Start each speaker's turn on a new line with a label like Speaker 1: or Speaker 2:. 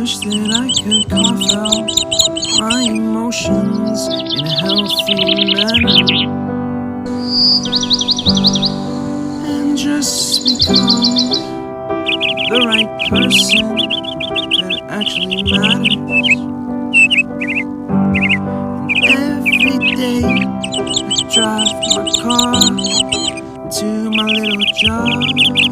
Speaker 1: wish that I could cough out my emotions in a healthy manner and just become the right person that actually matters. And every day I drive my car to my little job.